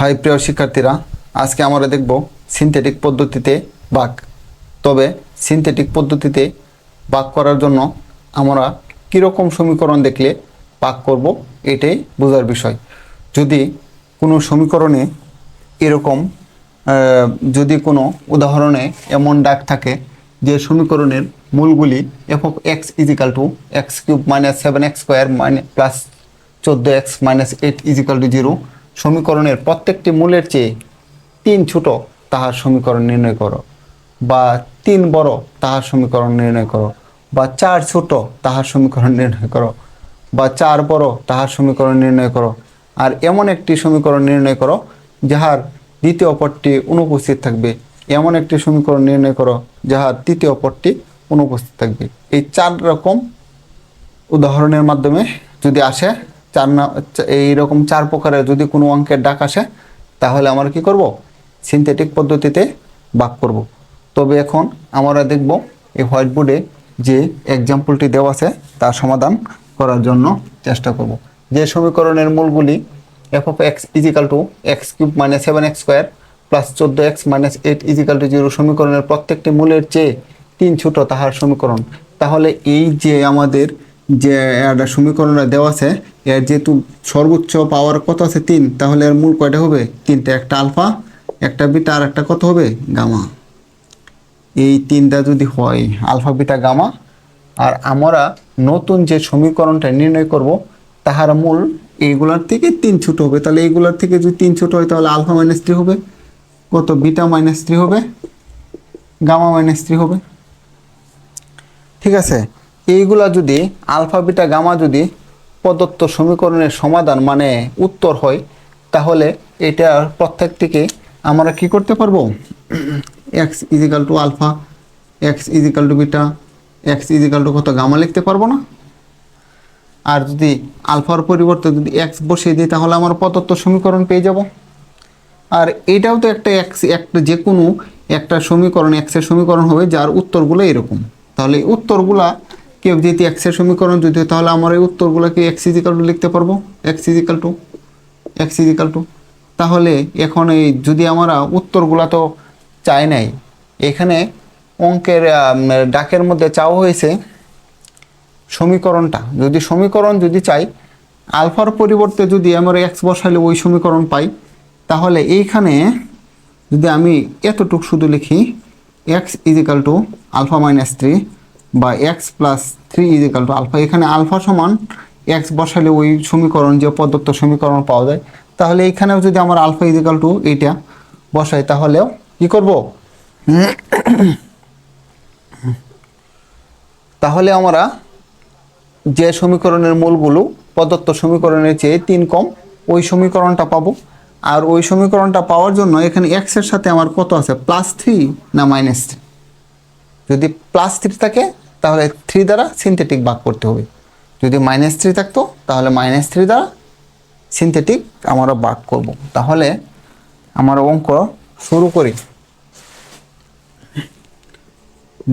High প্রিয় শিক্ষার্থীরা, আজকে আমরা দেখব সিনথেটিক পদ্ধতিতে ভাগ। তবে সিনথেটিক পদ্ধতিতে ভাগ করার জন্য আমরা কীরকম সমীকরণ দেখলে ভাগ করব এটাই বোঝার বিষয়। যদি কোনো সমীকরণে এরকম যদি কোনো উদাহরণে এমন ডাক থাকে যে সমীকরণের মূলগুলি F of x equal to x cube minus 7x square plus 14x minus 8 equal to 0, সমীকরণের প্রত্যেকটি মূলের চেয়ে 3 ছোট তাহার সমীকরণ নির্ণয় করো, বা 3 বড় তাহার সমীকরণ নির্ণয় করো, বা 4 ছোট তাহার সমীকরণ নির্ণয় করো, বা 4 বড় তাহার সমীকরণ নির্ণয় করো। আর এমন একটি সমীকরণ নির্ণয় করো যাহার দ্বিতীয় পদটি অনুপস্থিত থাকবে, এমন একটি সমীকরণ নির্ণয় করো যাহার তৃতীয় পদটি অনুপস্থিত থাকবে। এই 4 রকম উদাহরণের মাধ্যমে যদি আসে, এইরকম 4 প্রকারের যদি কোনো অঙ্কের ডাক আসে, তাহলে আমরা কি করব? সিনথেটিক পদ্ধতিতে ভাগ করব। তবে এখন আমরা দেখব এই হোয়াইট বোর্ডে যে এক্সাম্পলটি দেওয়া আছে তার সমাধান করার জন্য চেষ্টা করব। যে সমীকরণের মূলগুলি F of x equal to x cube minus 7x square plus 14x minus 8 equal to 0, সমীকরণের প্রত্যেকটি মূলের চেয়ে 3 ছোট তাহার সমীকরণ। তাহলে এই যে আমাদের যে একটা সমীকরণ দেওয়া আছে, এর যেহেতু সর্বোচ্চ পাওয়ার কত আছে 3, তাহলে এর মূল কয়টা হবে? 3টা। একটা আলফা, একটা বিটা, আর একটা কত হবে? গামা। এই 3টা যদি হয় আলফা বিটা গামা, আর আমরা নতুন যে সমীকরণটা নির্ণয় করব তাহার মূল এইগুলার থেকে 3 ছোট হবে। তাহলে এইগুলার থেকে যদি 3 ছোট হয় তাহলে আলফা মাইনাস 3 হবে, কত? বিটা মাইনাস 3 হবে, গামা মাইনাস 3 হবে। ঠিক আছে, এইগুলা যদি আলফা বিটা গামা যদি প্রদত্ত সমীকরণের সমাধান মানে উত্তর হয়, তাহলে এটার প্রত্যেকটিকে আমরা কি করতে পারবো? X equal to alpha, x equal to beta, x equal to কত? গামা লিখতে পারবো না? আর যদি আলফার পরিবর্তে যদি এক্স বসিয়ে দিই তাহলে আমরা প্রদত্ত সমীকরণ পেয়ে যাব। আর এটাও তো একটা একটা যে কোনো একটা সমীকরণ, এক্সের সমীকরণ হবে যার উত্তরগুলো এরকম। তাহলে এই উত্তরগুলা কেউ যদি এক্সের সমীকরণ যদি হয়, তাহলে আমরা এই উত্তরগুলোকে এক্স ইজিক্যাল টু লিখতে পারবো, x equal to x equal to. তাহলে এখন এই যদি আমরা উত্তরগুলা তো চাই নাই, এখানে অঙ্কের ডাকের মধ্যে চাওয়া হয়েছে সমীকরণটা। যদি সমীকরণ যদি চাই, আলফার পরিবর্তে যদি আমরা এক্স বসাইলে ওই সমীকরণ পাই, তাহলে এইখানে যদি আমি এতটুকু শুধু লিখি x equal to alpha minus 3 বা x plus 3 equal to alpha, এখানে আলফা সমান এক্স বসালে ওই সমীকরণ যে প্রদত্ত সমীকরণ পাওয়া যায়, তাহলে এইখানেও যদি আমার আলফা ইজিক্যাল টু এইটা বসাই, তাহলেও কি করব? তাহলে আমরা যে সমীকরণের মূলগুলো প্রদত্ত সমীকরণের চেয়ে 3 কম, ওই সমীকরণটা পাবো। আর ওই সমীকরণটা পাওয়ার জন্য এখানে এক্স এর সাথে আমার কত আছে? +3 না -3? যদি +3 থাকে তাহলে 3 দ্বারা সিনথেটিক ভাগ করতে হবে। যদি -3 থাকতো তাহলে -3 দ্বারা সিনথেটিক আমরা ভাগ করব। তাহলে আমার অঙ্ক শুরু করি।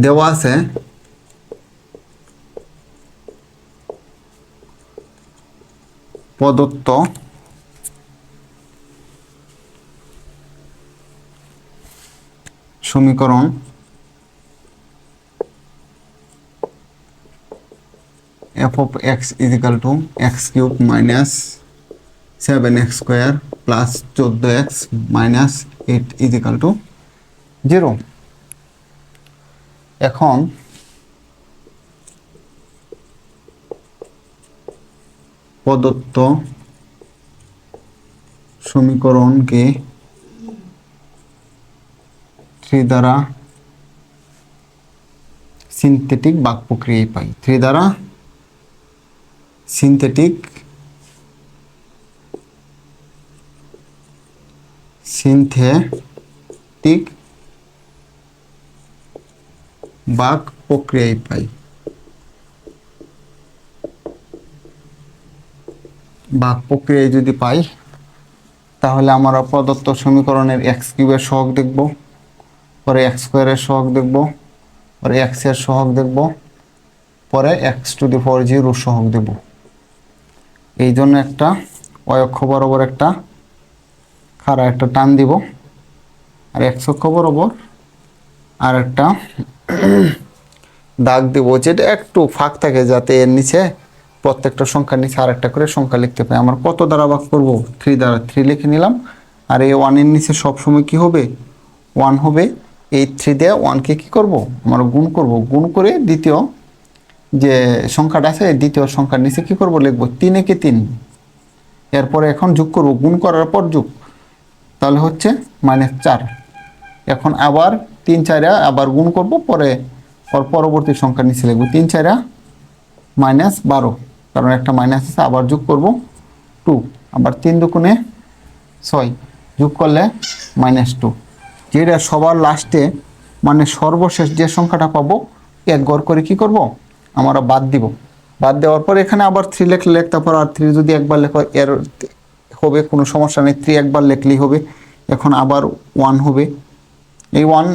দেওয়া আছে প্রদত্ত সমীকরণ f of x equal to x cube minus 7x square plus 14x minus 8 equal to 0। এখন প্রদত্ত সমীকরণকে 3 দ্বারা সিনথেটিক ভাগ প্রক্রিয়ায় পাই। 3 দ্বারা সিনথেটিক ভাগ প্রক্রিয়ায় পাই। ভাগ প্রক্রিয়ায় যদি পাই, তাহলে আমরা প্রদত্ত সমীকরণের এক্স কিউবের সহগ দেখব, পরে এক্স স্কোয়ারের সহগ দেখব, পরে এক্স এর সহগ দেখব, পরে x⁴0 সহগ দেব। এই জন্য একটা অক্ষ বরাবর একটা খাড়া একটা টান দিব, আর x অক্ষ বরাবর আর একটা দাগ দিব, যেটা একটু ফাঁক থাকে, যাতে এর নিচে প্রত্যেকটা সংখ্যার নিচে আর একটা করে সংখ্যা লিখতে পাই। আমরা কত দ্বারা ভাগ করব? 3 দ্বারা। 3 লিখে নিলাম। আর এই 1 এর নিচে সবসময় কি হবে? 1 হবে। এই 3 দিয়ে 1কে কি করব? আমরা গুণ করব। গুণ করে দ্বিতীয় যে সংখ্যাটা আছে, এই দ্বিতীয় সংখ্যার নিচে কি করব? লিখব 3 একে 3। এরপরে এখন যোগ করব, গুণ করার পর যোগ, তাহলে হচ্ছে -4। এখন আবার 3 4 আবার গুণ করব, পরে পরবর্তী সংখ্যার নিচে লিখব 3 4 -12, কারণ একটা মাইনাস আছে। আবার যোগ করব 2, আবার 3 দুগুণে 6, যোগ করলে -2। যেটা সবার লাস্টে মানে সর্বশেষ যে সংখ্যাটা পাবো, এক গড় করে কি করব? আমরা বাদ দিব। বাদ দেওয়ার পর এখানে আবার 3 লিখলে, তারপর আর 3 যদি একবার লেখো এর হবে, কোনো সমস্যা নেই, 3 একবার লিখলেই হবে। এখন আবার 1 হবে। এই 1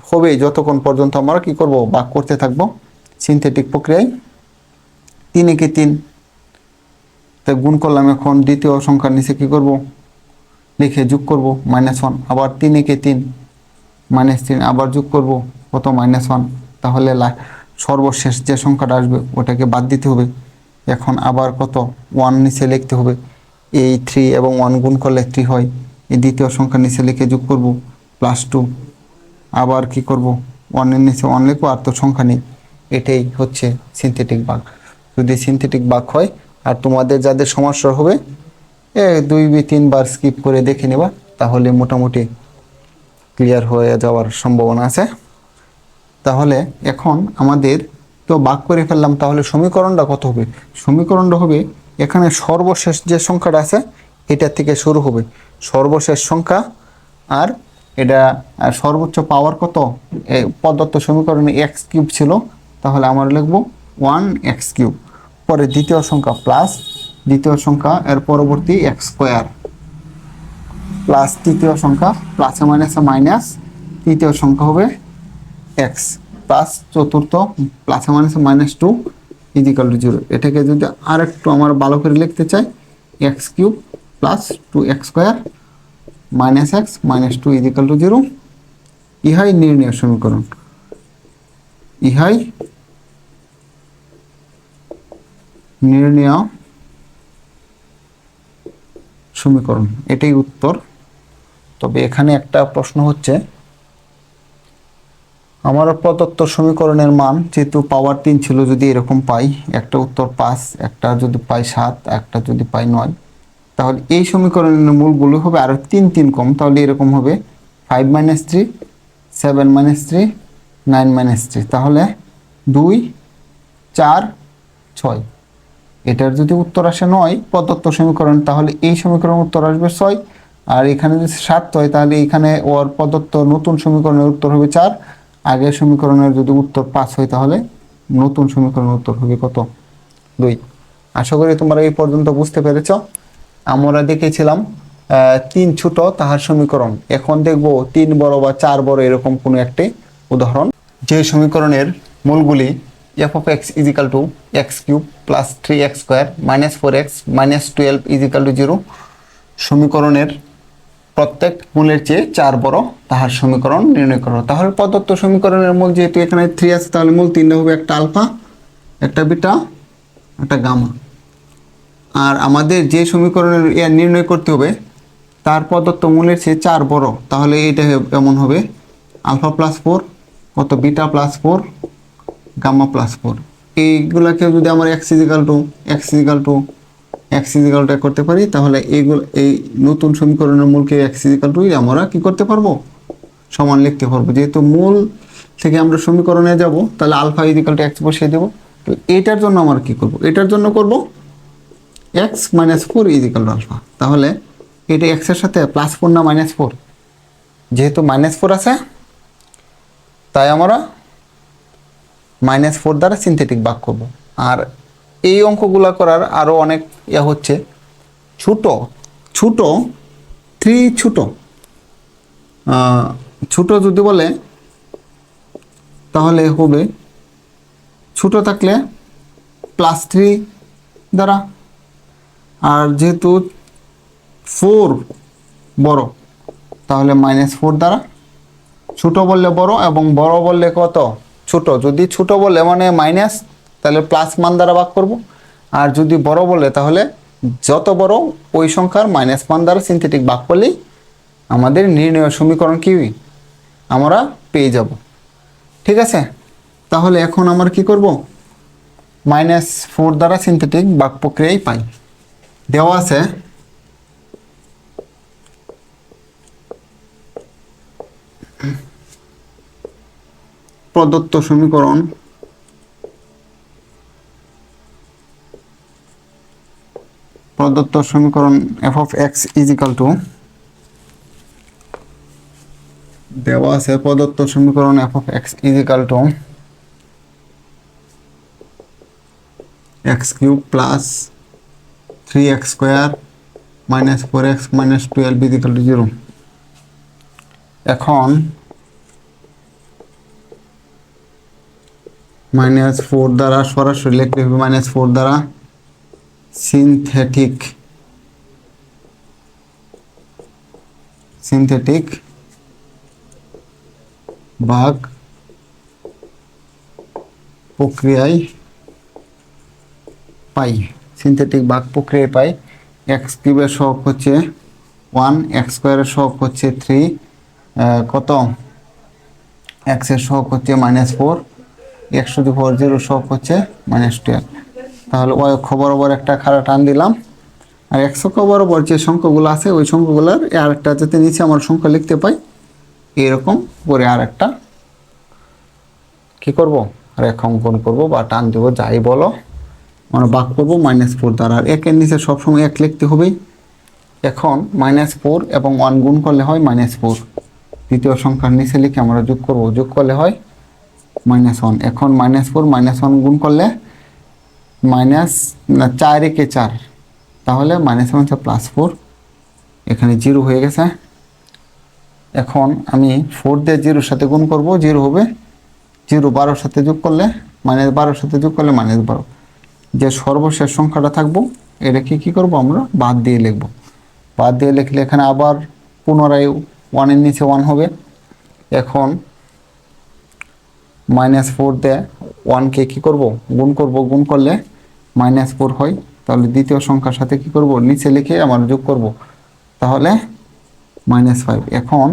হবে যতক্ষণ পর্যন্ত আমরা কি করব? ভাগ করতে থাকবো সিনথেটিক প্রক্রিয়ায়। 3 একে 3, তাই গুণ করলাম। এখন দ্বিতীয় সংখ্যার নিচে কি করব? লিখে যোগ করব -1, আবার 3 একে 3 -3, আবার যোগ করব কত? -1। তাহলে সর্বশেষ যে সংখ্যাটা আসবে ওটাকে বাদ দিতে হবে। এখন আবার কত? 1 নিচে লিখতে হবে। এই 3 এবং 1 গুণ করলে 3 হয়। এই দ্বিতীয় সংখ্যার নিচে লিখে যোগ করব +2, আবার কি করব? 1 এর নিচে 1 লিখবো, আর তো সংখ্যা নেই। এটাই হচ্ছে সিনথেটিক ভাগ। যদি সিনথেটিক ভাগ হয়, আর তোমাদের যাদের সমস্যা হবে 2-3 বার স্কিপ করে দেখে নেবা, তাহলে মোটামুটি ক্লিয়ার হয়ে যাওয়ার সম্ভাবনা আছে। তাহলে এখন আমাদের তো ভাগ করে ফেললাম, তাহলে সমীকরণটা কত হবে? সমীকরণটা হবে এখানে সর্বশেষ যে সংখ্যাটা আছে এটা থেকে শুরু হবে, সর্বশেষ সংখ্যা। আর এটা সর্বোচ্চ পাওয়ার কত? প্রদত্ত সমীকরণে x³ ছিল, তাহলে আমরা লিখব 1x³। পরে দ্বিতীয় সংখ্যা প্লাস দ্বিতীয় সংখ্যা, এর পরবর্তী x² প্লাস তৃতীয় সংখ্যা, প্লাসে মাইনাসে মাইনাস, তৃতীয় সংখ্যা হবে x প্লাস চতুর্থ প্লাসে মাইনাসে -2 = 0। এটাকে যদি আর একটু আমরা ভালো করে লিখতে চাই, x³ প্লাস 2x² -x -2 = 0। ইহাই নির্ণয় সমীকরণ। ইহাই নির্ণয় সমীকরণ, এটাই উত্তর। তবে এখানে একটা প্রশ্ন হচ্ছে, আমার প্রদত্ত সমীকরণের মান যেহেতু পাওয়ার 3 ছিল, যদি এরকম পাই, একটা উত্তর 5, একটা যদি পাই 7, একটা যদি পাই 9, তাহলে এই সমীকরণের মূলগুলো হবে আরও 3 3 কম। তাহলে এরকম হবে 5 - 3, 7 - 3, 9 - 3, তাহলে 2 4 6। এটার যদি উত্তর আসে 9 প্রদত্ত সমীকরণ, তাহলে এই সমীকরণের উত্তর আসবে 6। আর এখানে যদি 7 হয়, তাহলে এখানে ওর প্রদত্ত নতুন সমীকরণের উত্তর হবে 4। আগের সমীকরণের যদি উত্তর 5 হয়, তাহলে নতুন সমীকরণের উত্তর হবে কত? 2। আশা করি তোমরা এই পর্যন্ত বুঝতে পেরেছ। আমরা দেখেছিলাম 3 ছোট তাহার সমীকরণ। এখন দেখব 3 বড় বা 4 বড় এরকম কোনো একটি উদাহরণ, যে সমীকরণের মূলগুলি f(x) = x³ + 3x² - 4x - 12 = 0। সমীকরণের প্রত্যেক মূলের চেয়ে 4 বড় তাহার সমীকরণ নির্ণয় করো। তাহলে প্রদত্ত সমীকরণের মূল যেহেতু এখানে 3 আছে, তাহলে মূল 3টা হবে, একটা আলফা, একটা বিটা, একটা গামা। আর আমাদের যে সমীকরণের নির্ণয় করতে হবে তার প্রদত্ত মূলের চেয়ে 4 বড়, তাহলে এটা এমন হবে আলফা +4 কত? Beta +4 gamma +4। এইগুলাকে যদি আমরা x করতে পারি, তাহলে এইগুলো এই নতুন সমীকরণের মূলকে x আমরা কি করতে পারবো? সমান লিখতে পারবো। যেহেতু মূল থেকে আমরা সমীকরণে যাব, তাহলে আলফা = x বসিয়ে দেবো। তো এটার জন্য আমরা কি করব? এটার জন্য করব x - 4 = আলফা। তাহলে এটা x এর সাথে +4 না -4? যেহেতু -4 আছে, তাই আমরা -4 দ্বারা সিনথেটিক ভাগ করব। আর এই অঙ্কগুলো করার আরও অনেক হচ্ছে, ছোট 3 ছোট যদি বলে, তাহলে হবে ছোট থাকলে +3 দ্বারা। আর যেহেতু 4 বড়, তাহলে -4 দ্বারা, ছোট বললে বড় এবং বড় বললে কত ছোট। যদি ছোট বলে মানে মাইনাস, তাহলে প্লাস মান দ্বারা ভাগ করব। আর যদি বড় বলে তাহলে যত বড় ওই সংখ্যার মাইনাস মান দ্বারা সিনথেটিক ভাগ করলেই আমাদের নির্ণয় সমীকরণ কি আমরা পেয়ে যাব। ঠিক আছে, তাহলে এখন আমরা কি করব, -4 দ্বারা সিনথেটিক ভাগ প্রক্রিয়ায় পাই। দেওয়া আছে প্রদত্ত সমীকরণ f of x is equal to, দেওয়া আছে প্রদত্ত সমীকরণ f of x is equal to x cube plus 3x square minus 4x minus 12 is equal to 0। এখন -4 দ্বারা সরাসরি লিখলে হবে -4 দ্বারা সিনথেটিক ভাগ প্রক্রিয়ায় পাই, সিনথেটিক ভাগ প্রক্রিয়ায় পাই। এক্স কিউবের সহগ হচ্ছে 1, এক্স স্কোয়ারের সহগ হচ্ছে 3, কত এক্স এর সহগ হচ্ছে -4, x টু দি পাওয়ার 0 সহগ হচ্ছে -12। তাহলে y অক্ষ বরাবর একটা খাড়া টান দিলাম, আর x অক্ষ বরাবর যে সংখ্যাগুলো আছে ওই সংখ্যাগুলোর আরেকটা যাতে নিচে আমার সংখ্যা লিখতে পাই, এরকম করে আরেকটা কি করব, রেখা অঙ্কন করব বা টান দেব, যাই বলো, আমরা ভাগ করব -4 দ্বারা। আর একের নিচে সবসময় 1 লিখতে হবে। এখন -4 এবং 1 গুণ করলে হয় -4, দ্বিতীয় সংখ্যার নিচে লিখে আমরা যোগ করব, যোগ করলে হয় -1। এখন -4 -1 গুণ করলে 4 একে 4, তাহলে -4 এখানে 0 হয়ে গেছে। এখন আমি 4 দিয়ে 0-র সাথে গুণ করব, 0 হবে। 0 12-র সাথে যোগ করলে -12-র সাথে যোগ করলে -12। যে সর্বশেষ সংখ্যাটা থাকবো এটাকে কি করব, আমরা বাদ দিয়ে লিখব। বাদ দিয়ে লিখলে এখানে আবার পুনরায় 1-এর নিচে 1 হবে। এখন -4 দিয়ে 1কে কি করব, গুণ করব, গুণ করলে -4 হয়। তাহলে দ্বিতীয় সংখ্যার সাথে কি করব, নিচে লিখে আমরা যোগ করব, তাহলে -5। এখন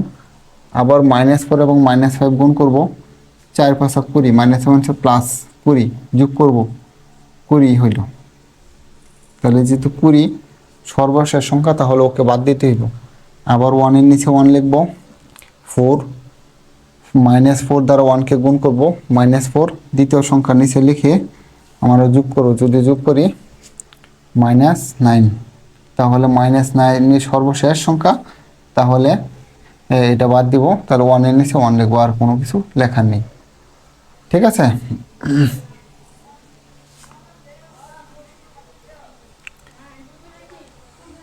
আবার -4 এবং -5 গুণ করব, 4 5 20, -7 প্লাস 20 যোগ করব, 20 হইল। তাহলে যেহেতু 20 সর্বশেষ সংখ্যা, তাহলে ওকে বাদ দিতে হইব। আবার 1-এর নিচে 1 লিখব, 4 -4 দ্বারা 1কে গুণ করব, -4 দ্বিতীয় সংখ্যার নিচে লিখে আমরা যোগ করব। যদি যোগ করি -9, তাহলে -9 সর্বশেষ সংখ্যা, তাহলে এটা বাদ দিব। তাহলে 1-এর নিচে 1 লিখবো, আর কোনো কিছু লেখার নেই। ঠিক আছে,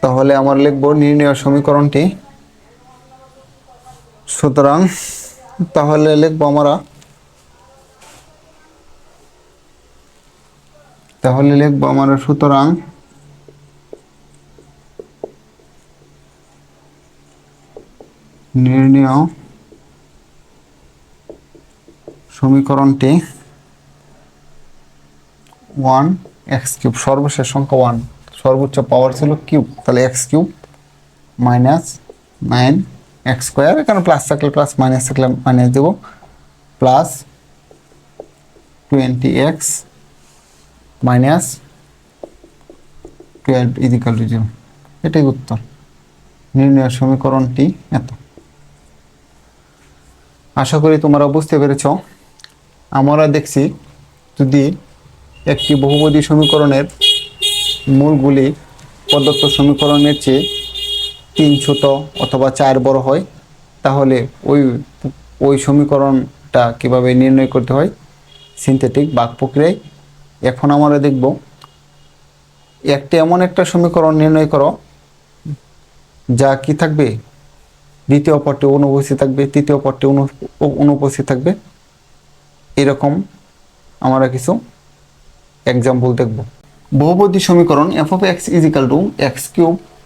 তাহলে আমরা লিখব নির্ণয় সমীকরণটি। সুতরাং তাহলে লিখব আমরা, সুতরাং নির্ণয় সমীকরণটি 1x³ সর্বশেষ সংখ্যা 1, সর্বোচ্চ পাওয়ার ছিল কিউব, তাহলে x³ -9x², এখানে প্লাস থাকলে প্লাস, মাইনাস থাকলে মাইনাস দেব, প্লাস 20x -12 = 0। এটাই উত্তর। নির্ণয় সমীকরণটি এত। আশা করি তোমরা বুঝতে পেরেছ। আমরা দেখছি যদি একটি বহুপদী সমীকরণের মূলগুলি প্রদত্ত সমীকরণের চেয়ে 3 ছোট অথবা 4 বড় হয়, তাহলে ওই সমীকরণটা কিভাবে নির্ণয় করতে হয় সিনথেটিক ভাগ প্রক্রিয়ায়। এখন আমরা দেখব এমন একটা সমীকরণ নির্ণয় করো যা কি থাকবে, দ্বিতীয় পদটি অনুপস্থিত থাকবে, তৃতীয় পদটি অনুপস্থিত থাকবে। এরকম আমরা কিছু এক্সাম্পল দেখব। বহুপদী সমীকরণ f of x = x³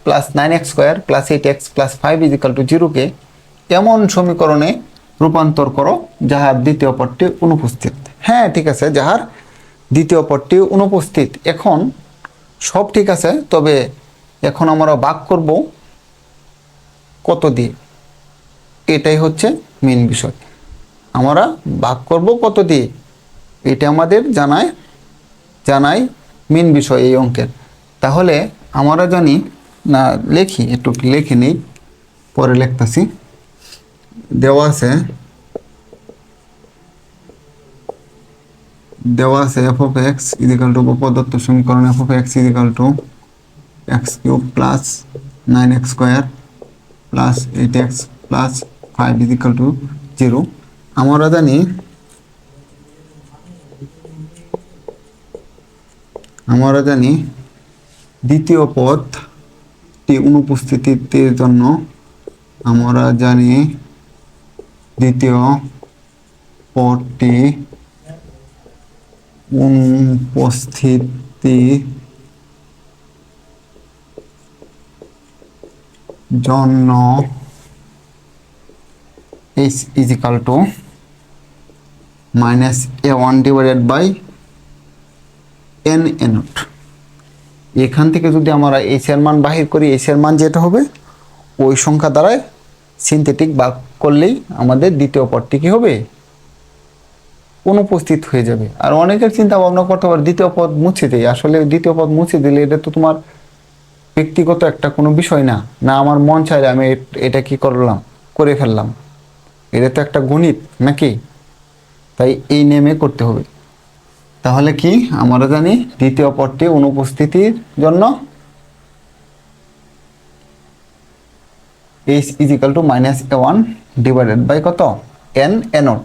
plus 9x square plus 8x plus 5 equal to 0-কে এমন সমীকরণে রূপান্তর করো যাহার দ্বিতীয় পদটি অনুপস্থিত। হ্যাঁ ঠিক আছে, যাহার দ্বিতীয় পদটি অনুপস্থিত। এখন সব ঠিক আছে, তবে এখন আমরা ভাগ করব কত দিয়ে, এটাই হচ্ছে মেন বিষয়। আমরা ভাগ করব কত দিয়ে, এটা আমাদের জানাই মেন বিষয় এই অঙ্কের। তাহলে আমরা জানি না, লেখি একটু, লিখে নিই, পরে লিখতেছি। দেওয়া আছে f of x equal to প্রদত্ত সমীকরণ f of x equal to x cube plus 9x square plus 8x plus 5 equal to 0। আমরা জানি দ্বিতীয় পদটি অনুপস্থিতির জন্য আমরা জানি দ্বিতীয় পদটি অনুপস্থিতির জন্য h equal to minus a1 divided by n a0। এখান থেকে যদি আমরা h এর মান বাহির করি, h এর মান যেটা হবে ওই সংখ্যা দ্বারাই সিনথেটিক ভাগ করলেই আমাদের দ্বিতীয় পদটি কি হবে, অনুপস্থিত হয়ে যাবে। আর অনেকের চিন্তা ভাবনা করতে পারে দ্বিতীয় পদ মুছে দেয়। আসলে দ্বিতীয় পদ মুছে দিলে এটা তো তোমার ব্যক্তিগত একটা কোনো বিষয় না, আমার মন চাইলে আমি এটা কি করলাম, করে ফেললাম। এটা তো একটা গণিত নাকি, তাই এই নেমে করতে হবে। তাহলে কি আমরা জানি দ্বিতীয় পদটি অনুপস্থিতির জন্য h equal to minus a1 divided by কত n a0।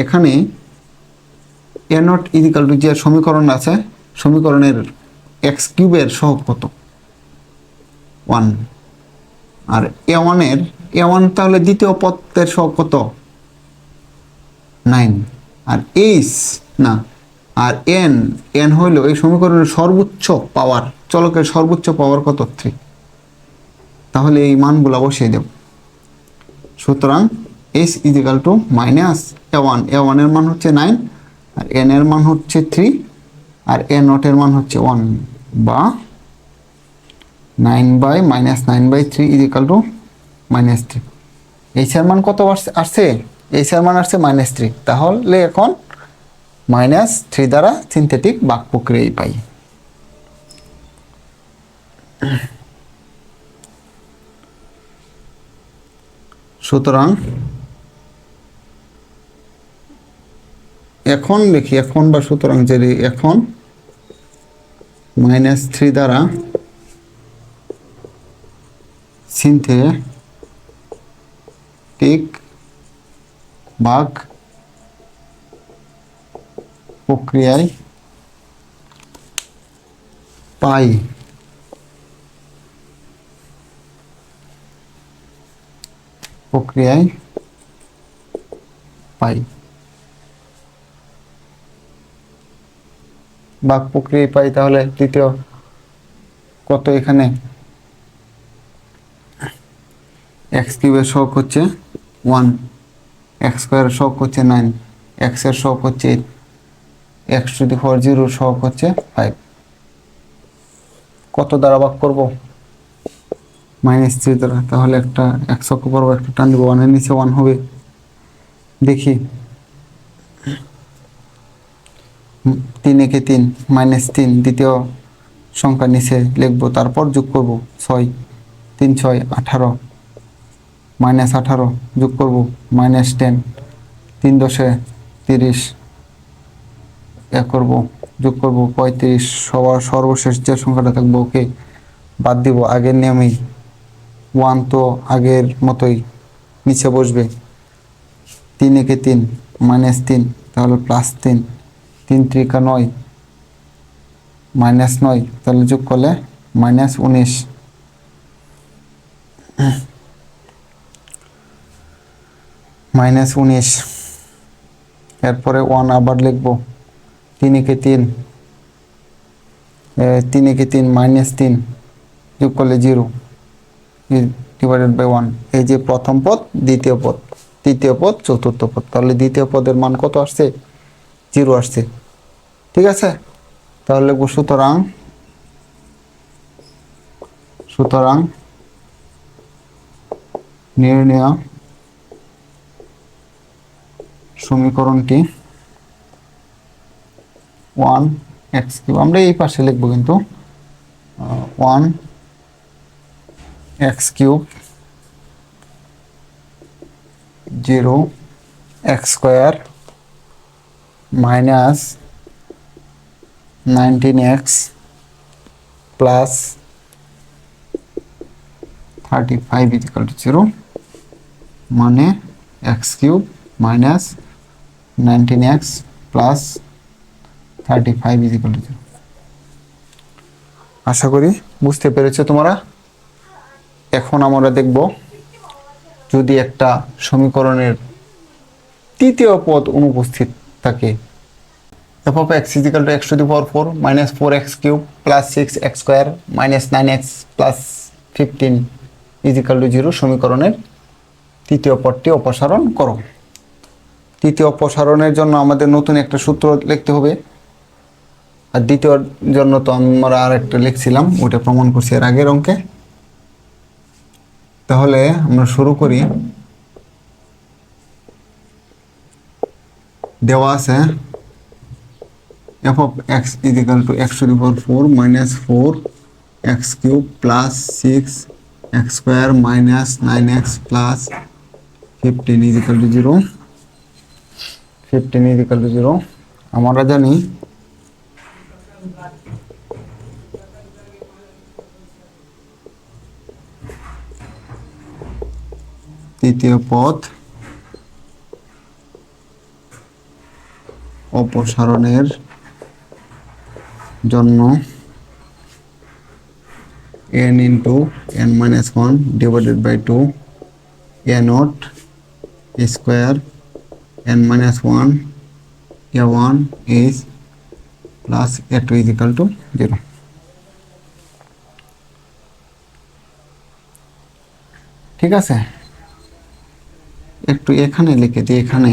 এখানে a0 ইজিক্যাল টু যে সমীকরণ আছে, সমীকরণের এক্স কিউবের সহগ কত 1, আর a1 তাহলে দ্বিতীয় পদের সহগ কত 9, আর আর n হইল এই সমীকরণের সর্বোচ্চ পাওয়ার, চলকের সর্বোচ্চ পাওয়ার কত 3। তাহলে এই মানগুলো বসিয়ে দেব। সুতরাং h equal to minus a1 এর মান হচ্ছে 9, আর n এর মান হচ্ছে 3, আর a0 এর মান হচ্ছে 1, বা 9/-9/3 ইজিক্যাল টু -3। h এর মান কত আসছে, h এর মান আসছে -3। তাহলে এখন -3 দ্বারা সিনথেটিক ভাগ প্রক্রিয়ায় পাই। সুতরাং এখন লিখি, সুতরাং যে এখন -3 দ্বারা সিনথেটিক ভাগ প্রক্রিয়ায় পাই। ভাগ প্রক্রিয়ায় পাই। তাহলে দ্বিতীয় কত, এখানে এক্স কিউবের সহগ হচ্ছে 1, এক্স স্কোয়ারের সহগ হচ্ছে 9, এক্স এর সহগ হচ্ছে 8, x টু দি পাওয়ার 0 সহগ হচ্ছে 5। কত দ্বারা ভাগ করব, -3 দ্বারা। তাহলে একটা x অক্ষ বরাবর একটা টান দিব, 1 এর নিচে 1 হবে। দেখি 3 একে 3 -3, দ্বিতীয় সংখ্যা নিচে লিখবো, তারপর যোগ করব 6, 3 6 18, -18 যোগ করব -10, 3 10 30 করব, যোগ করব 35। সবার সর্বশেষ যে সংখ্যাটা থাকবো ওকে বাদ দিব। আগের নিয়মেই 1 তো আগের মতোই নিচে বসবে। 3 একে 3 -3, তাহলে +3, 3 3 9 -9, তাহলে যোগ করলে -19। -19, এরপরে 1 আবার লিখবো। 3 একে 3 3 একে 3 -3 যোগ করলে 0 ডিভাইডেড বাই 1। এই যে প্রথম পদ, দ্বিতীয় পদ, তৃতীয় পদ, চতুর্থ পদ, তাহলে দ্বিতীয় পদের মান কত আসছে? 0 আসছে। ঠিক আছে, তাহলে লিখব সুতরাং নির্ণেয় সমীকরণটি 1x3, আমরা এই পাশে লিখবো কিন্তু 1x3 0x² minus 19x plus 35 equal to 0, মানে x³ minus 19x plus 35 equal to 0। আশা করি বুঝতে পেরেছো তোমরা। এখন আমরা দেখব যদি একটা সমীকরণের তৃতীয় পদ অনুপস্থিত থাকে। f of x is equal to x to the power 4 minus 4x cube plus 6x square minus 9x plus 15 is equal to 0 সমীকরণের তৃতীয় পদটি অপসারণ করো। তৃতীয় অপসারণের জন্য আমাদের নতুন একটা সূত্র লিখতে হবে, আর দ্বিতীয়র জন্য তো আমরা আর একটা লিখছিলাম, ওটা প্রমাণ করছি এর আগের অঙ্কে। তাহলে আমরা শুরু করি। দেওয়া আছে f of x is equal to x to the power 4 minus 4x cube plus 6x square minus 9x plus 15 is equal to 0. 15 is equal to 0. আমরা জানি তৃতীয় পদ অপসারণের জন্য n into n minus 1 divided by 2 a naught square n minus 1 a1 is plus a2 is equal to 0. ঠিক আছে, একটু এখানে লিখে দিই। এখানে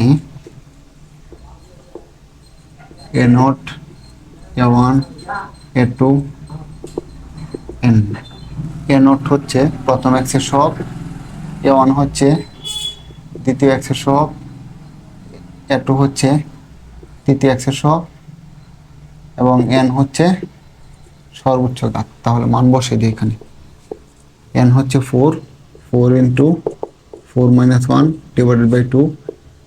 a naught a1 a2 n। a naught হচ্ছে প্রথম x এর সহগ, a1 হচ্ছে দ্বিতীয় x এর সহগ, a2 হচ্ছে তৃতীয় x এর সহগ, এবং n হচ্ছে সর্বোচ্চ ঘাত। তাহলে মান বসে দিই এখানে। n হচ্ছে 4 into 4 minus 1 divided by 2,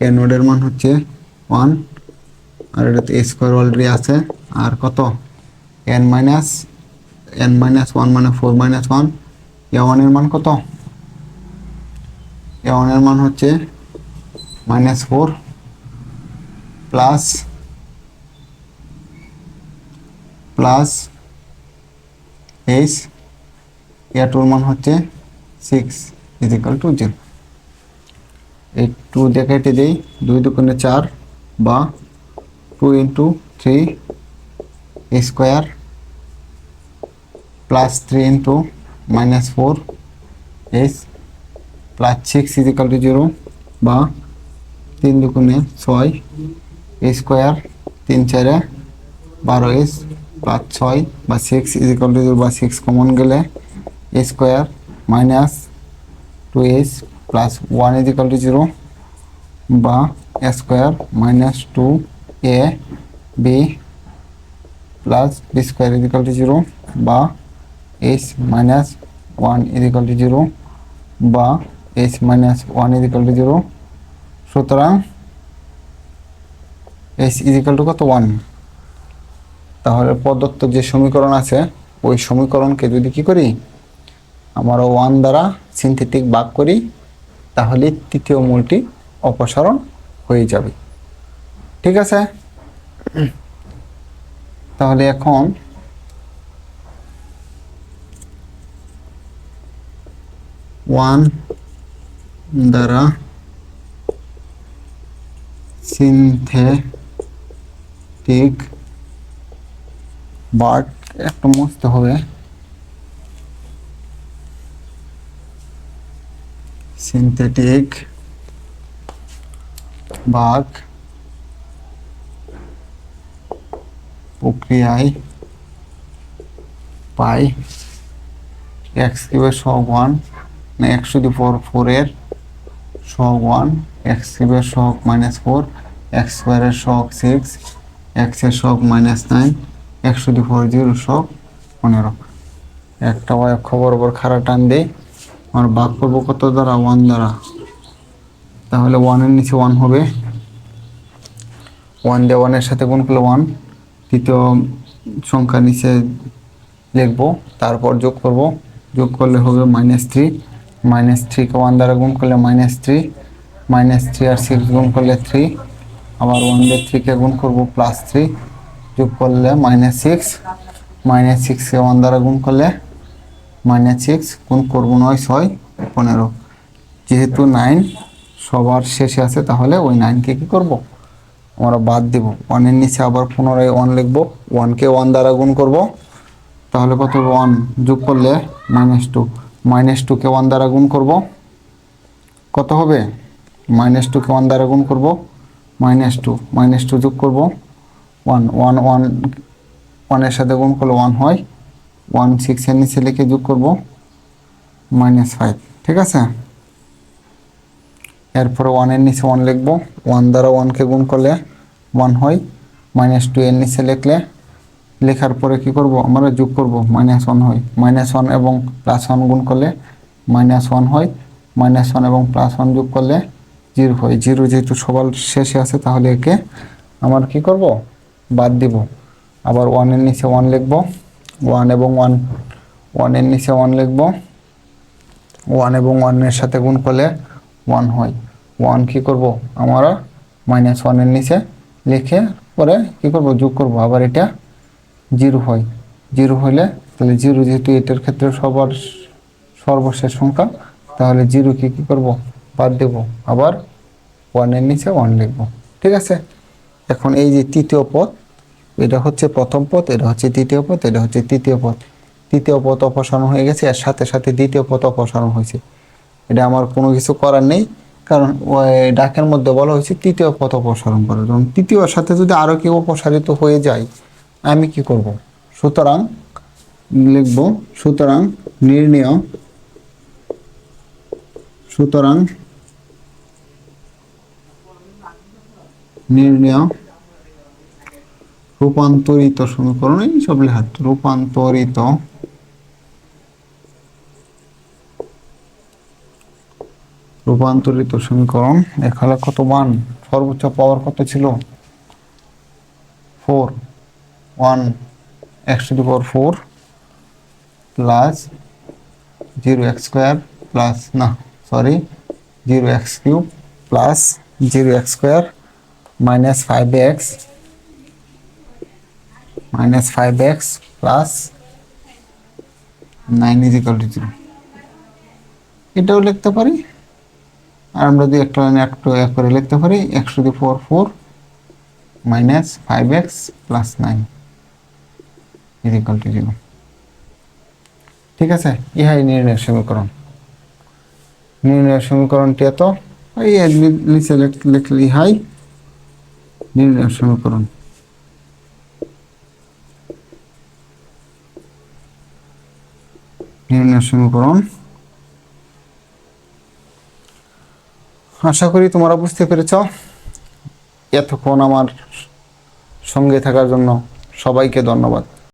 a naught এর মান হচ্ছে 1, আর এটাতে a স্কয়ার অলরেডি আছে, আর কত n minus 1 মানে 4 minus 1, a1 এর মান কত? a1 এর মান হচ্ছে -4 প্লাস h, a2 এর মান হচ্ছে 6 is equal to 0। এই 2 দিয়ে কেটে দেই, 2 দুগুণে 4 বা 2 into 3 square plus 3 into -4 h plus 6 is equal to 0, বা 3 দুগুণে 6 স্কয়ার 3 4 12 h প্লাস 6 বা 6 is equal to 0, বা 6 কমন গেলে square minus 2h plus 1 is equal to 0, বা square minus 2ab plus b square is equal to 0, বা h minus 1 is equal to 0, বা h minus 1 is equal to 0। সুতরাং h is equal to কত? 1। তাহলে প্রদত্ত যে সমীকরণ আছে ওই সমীকরণকে যদি কি করি, আমরা 1 দ্বারা সিনথেটিক ভাগ করি, তাহলে তৃতীয় মূলটি অপসারণ হয়ে যাবে। ঠিক আছে, তাহলে এখন ওয়ান দ্বারা সিনথেটিক একটু মুছতে হবে। সিনথেটিক বাঁক প্রক্রিয়ায় পাই এক্স কিউবের সহগ 1 না এক্স টু দি পাওয়ার 4 এর সহগ 1, এক্স কিউবের সহগ -4, এক্স স্কোয়ারের সহগ 6, এক্স এর সহগ -9, এক্স টু দি পাওয়ার 0 সহগ 15। একটা অক্ষ বরাবর খাড়া টান দেই, আর ভাগ করবো কত দ্বারা? 1 দ্বারা। তাহলে 1 এর নিচে 1 হবে, 1 দিয়ে 1 এর সাথে গুণ করলে 1, তৃতীয় সংখ্যা নিচে লিখবো, তারপর যোগ করব, যোগ করলে হবে -3, -3 কে 1 দ্বারা গুণ করলে -3, -3 আর 6 গুণ করলে 3, আবার 1 দিয়ে 3 কে গুণ করব +3, যোগ করলে -6, -6 কে 1 দ্বারা গুণ করলে -6, গুণ করব 9, 6, 15। যেহেতু 9 সবার শেষে আছে, তাহলে ওই 9 কে কি করব? আমরা বাদ দিব। 1 এর নিচে আবার পুনরায় 1 লিখব, 1 কে 1 দ্বারা গুণ করব, তাহলে কত হবে? 1 যোগ করলে -2, -2 কে 1 দ্বারা গুণ করব, কত হবে? -2 কে 1 দ্বারা গুণ করব, -2, -2 যোগ করব 1, 1, 1, 1 এর সাথে গুণ করলে 1 হয়, 1 6 এর নিচে লিখে যোগ করব -5। ঠিক আছে, এরপরে 1 এর নিচে 1 লিখব, 1 দ্বারা 1 কে গুণ করলে 1 হয়, -2 এর নিচে লিখলে, লেখার পরে কি করব? আমরা যোগ করব, -1 হয়, -1 এবং +1 গুণ করলে -1 হয়, -1 এবং +1 যোগ করলে 0 হয়। 0 যেহেতু সবার শেষে আছে, তাহলে একে আমার কি করব? বাদ দিব। আবার 1 এর নিচে 1 লিখব, 1 এবং 1 এর নিচে 1 লিখব, 1 এবং 1 এর সাথে গুণ করলে 1 হয়, 1 কি করব? আমরা -1 এর নিচে লিখে পরে কি করব? যোগ করব, আবার এটা 0 হয়, 0 হলে, তাহলে 0 যেহেতু এটার ক্ষেত্রে সবার সর্বশেষ সংখ্যা, তাহলে 0 কে কি করব? বাদ দেব, আবার 1 এর নিচে 1 লিখব। ঠিক আছে, এখন এই যে তৃতীয় পদ, এটা হচ্ছে প্রথম পদ, এটা হচ্ছে তৃতীয় পদ, এটা হচ্ছে তৃতীয় পদ। তৃতীয় পদ অপসারণ হয়ে গেছে, এর সাথে সাথে দ্বিতীয় পদ অপসারণ হয়েছে। এটা আমার কোনো কিছু করার নেই, কারণ ওই ডাকের মধ্যে বলা হয়েছে তৃতীয় পদ অপসারণ করার জন্য। তৃতীয়র সাথে যদি আরও কেউ অপসারিত হয়ে যায়, আমি কি করব? সুতরাং লিখব, সুতরাং নির্ণেয়, সুতরাং নির্ণেয় রূপান্তরিত সমীকরণ, এই সব লেখা, রূপান্তরিত সমীকরণ। এখানে কত মান? সর্বোচ্চ পাওয়ার কত ছিল? 4, 1 x to the power 4 plus 0x square plus, না sorry, 0x cube plus 0x square minus 5x plus 9 is equal to 0। এটাও লিখতে পারি, আর আমরা যদি একটা লাইনে একটু এক করে লিখতে পারি, x to the power 4 minus 5x plus 9 is equal to 0। ঠিক আছে, ইহাই নির্ণয় সমীকরণ। নির্ণয় সমীকরণটি এত, এই নিচে লিখলে ইহাই নির্ণয় সমীকরণ। নির্ণয় সমীকরণ। আশা করি তোমরা বুঝতে পেরেছ। এতক্ষণ আমার সঙ্গে থাকার জন্য সবাইকে ধন্যবাদ।